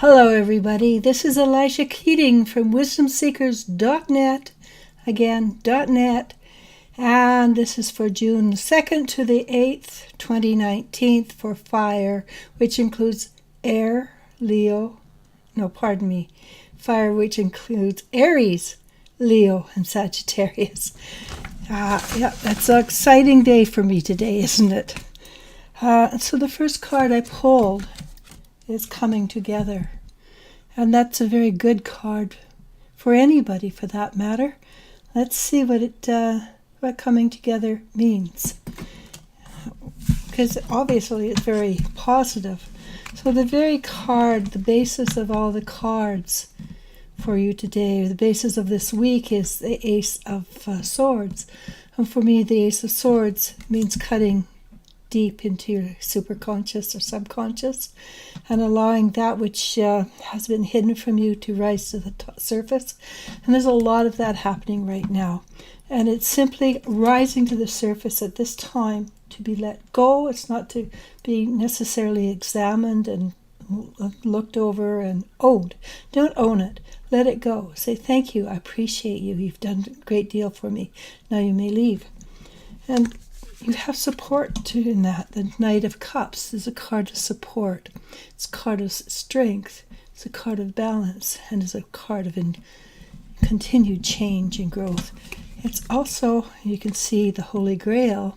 Hello, everybody. This is Elisha Keating from WisdomSeekers.net. Again, .net. And this is for June 2nd to the 8th, 2019 for fire, which includes air, fire, which includes Aries, Leo, and Sagittarius. That's an exciting day for me today, isn't it? So the first card I pulled is Coming Together. And that's a very good card for anybody, for that matter. Let's see what coming together means. Because obviously it's very positive. So the very card, the basis of all the cards for you today, the basis of this week is the Ace of Swords. And for me, the Ace of Swords means cutting deep into your superconscious or subconscious and allowing that which has been hidden from you to rise to the surface. And there's a lot of that happening right now. And it's simply rising to the surface at this time to be let go. It's not to be necessarily examined and looked over and owned. Don't own it. Let it go. Say, thank you. I appreciate you. You've done a great deal for me. Now you may leave. And you have support too in that. The Knight of Cups is a card of support. It's a card of strength. It's a card of balance. And it's a card of continued change and growth. It's also, you can see the Holy Grail.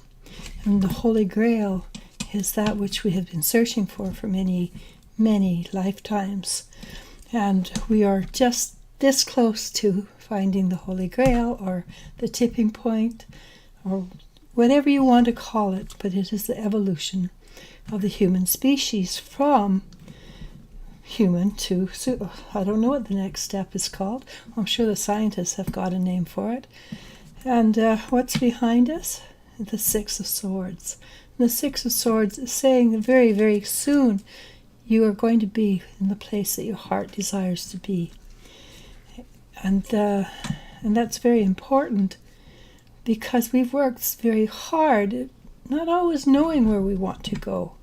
And the Holy Grail is that which we have been searching for many, many lifetimes. And we are just this close to finding the Holy Grail, or the tipping point, or whatever you want to call it, but it is the evolution of the human species from human to, I don't know what the next step is called. I'm sure the scientists have got a name for it. And what's behind us? The Six of Swords. And the Six of Swords is saying that very, very soon you are going to be in the place that your heart desires to be. And that's very important, because we've worked very hard, not always knowing where we want to go.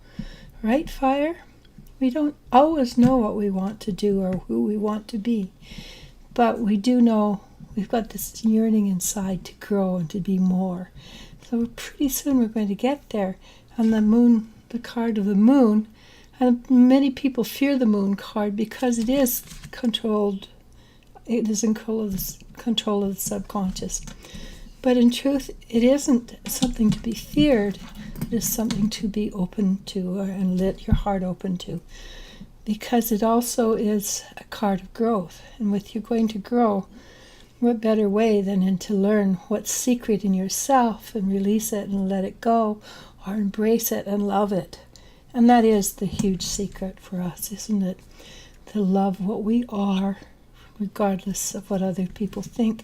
Right, Fire? We don't always know what we want to do or who we want to be. But we do know we've got this yearning inside to grow and to be more. So pretty soon we're going to get there. And the moon, the card of the moon, and many people fear the moon card because it is controlled. It is in control of the subconscious. But in truth, it isn't something to be feared. It is something to be open to and let your heart open to. Because it also is a card of growth. And with you going to grow, what better way than to learn what's secret in yourself and release it and let it go, or embrace it and love it. And that is the huge secret for us, isn't it? To love what we are, regardless of what other people think.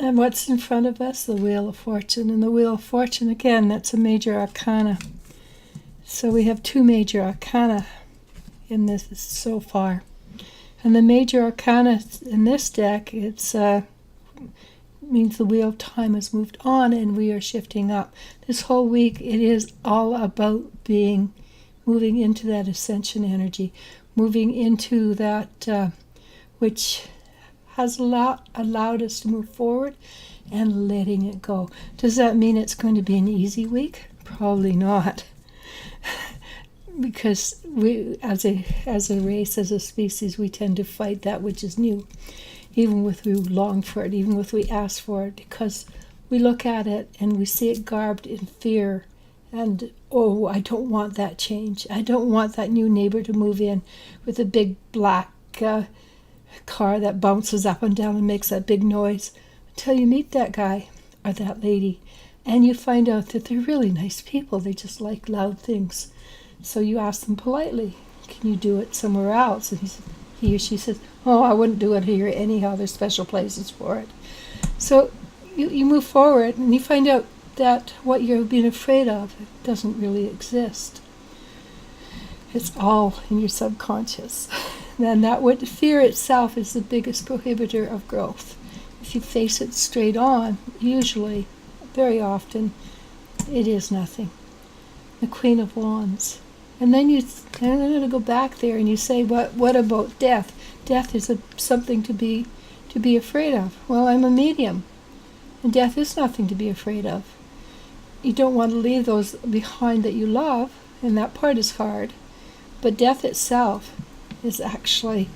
And what's in front of us? The Wheel of Fortune. And the Wheel of Fortune, again, that's a major arcana. So we have two major arcana in this so far. And the major arcana in this deck, it's means the wheel of time has moved on and we are shifting up. This whole week, it is all about moving into that ascension energy, moving into that which has allowed us to move forward, and letting it go. Does that mean it's going to be an easy week? Probably not. Because we, as a race, as a species, we tend to fight that which is new, even if we long for it, even if we ask for it, because we look at it and we see it garbed in fear and, oh, I don't want that change. I don't want that new neighbor to move in with a big black car that bounces up and down and makes that big noise, until you meet that guy or that lady and you find out that they're really nice people. They just like loud things. So you ask them politely, can you do it somewhere else? And he or she says, oh, I wouldn't do it here anyhow. There's special places for it. So you move forward and you find out that what you've been afraid of doesn't really exist. It's all in your subconscious. And that what fear itself is the biggest prohibitor of growth. If you face it straight on, usually, very often, it is nothing. The Queen of Wands. And then I'm going to go back there, and you say, what about death? Death is something to be afraid of. Well, I'm a medium, and death is nothing to be afraid of. You don't want to leave those behind that you love, and that part is hard. But death itself is actually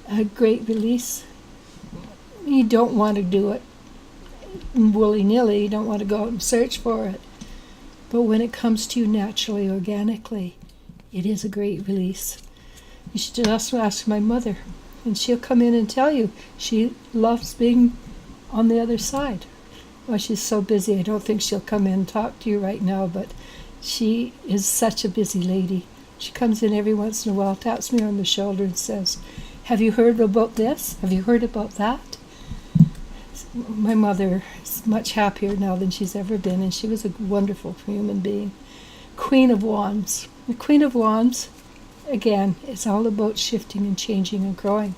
a great release. You don't want to do it willy-nilly. You don't want to go out and search for it. But when it comes to you naturally, organically, it is a great release. You should just ask my mother, and she'll come in and tell you she loves being on the other side. Well, she's so busy, I don't think she'll come in and talk to you right now, but she is such a busy lady. She comes in every once in a while, taps me on the shoulder and says, "Have you heard about this? Have you heard about that?" My mother is much happier now than she's ever been, and she was a wonderful human being. Queen of Wands. The Queen of Wands, again, is all about shifting and changing and growing.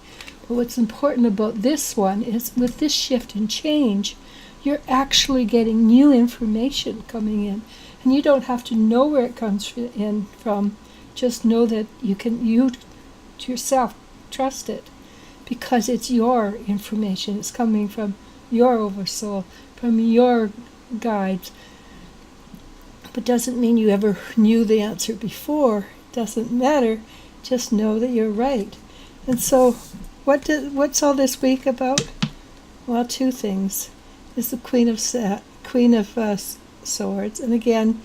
But what's important about this one is with this shift and change, you're actually getting new information coming in. And you don't have to know where it comes in from. Just know that you to yourself, trust it. Because it's your information. It's coming from your oversoul, from your guides. But doesn't mean you ever knew the answer before. Doesn't matter. Just know that you're right. And so, what's all this week about? Well, two things. Is the Queen of Swords, and again,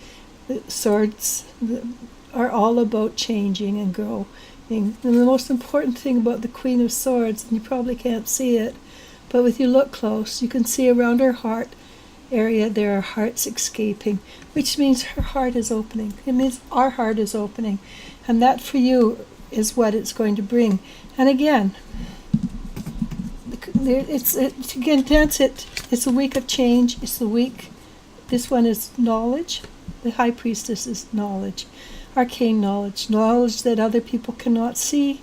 the swords are all about changing and growing. And the most important thing about the Queen of Swords, and you probably can't see it, but if you look close, you can see around her heart area there are hearts escaping, which means her heart is opening. It means our heart is opening, and that for you is what it's going to bring. And again, it's a week of change. It's the week. This one is knowledge. The High Priestess is knowledge, arcane knowledge that other people cannot see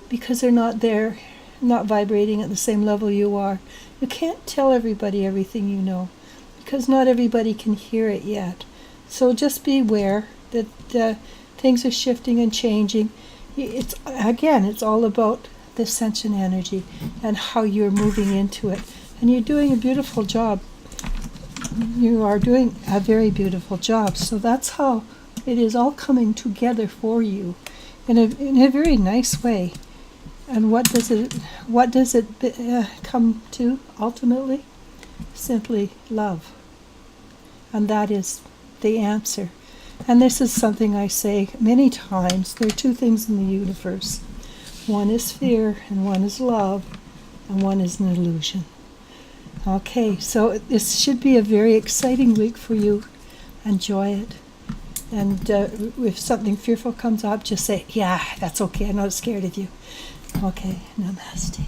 because they're not there, not vibrating at the same level you are. You can't tell everybody everything you know because not everybody can hear it yet. So just be aware that things are shifting and changing. It's all about the ascension energy and how you're moving into it. And you're doing a beautiful job. You are doing a very beautiful job. So that's how it is all coming together for you in a very nice way. And what does it come to ultimately? Simply love. And that is the answer. And this is something I say many times. There are two things in the universe. One is fear, and one is love, and one is an illusion. Okay, so this should be a very exciting week for you. Enjoy it. And if something fearful comes up, just say, "Yeah, that's okay. I'm not scared of you." Okay, namaste.